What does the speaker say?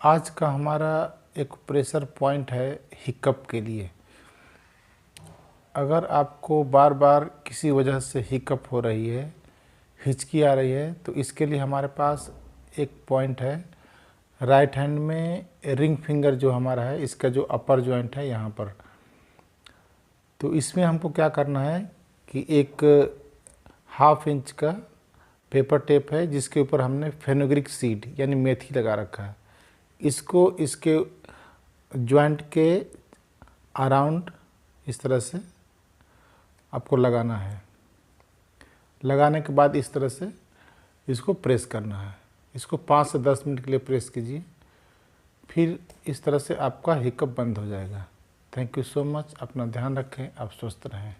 आज का हमारा एक प्रेशर पॉइंट है हिकअप के लिए। अगर आपको बार बार किसी वजह से हिकअप हो रही है, हिचकी आ रही है, तो इसके लिए हमारे पास एक पॉइंट है। राइट हैंड में रिंग फिंगर जो हमारा है, इसका जो अपर जॉइंट है यहाँ पर, तो इसमें हमको क्या करना है कि एक 1/2 इंच का पेपर टेप है जिसके ऊपर हमने फेनुग्रीक सीड यानी मेथी लगा रखा है। इसको इसके जॉइंट के अराउंड इस तरह से आपको लगाना है। लगाने के बाद इस तरह से इसको प्रेस करना है। इसको 5 से 10 मिनट के लिए प्रेस कीजिए, फिर इस तरह से आपका हिकअप बंद हो जाएगा। Thank you so much. अपना ध्यान रखें, आप स्वस्थ रहें।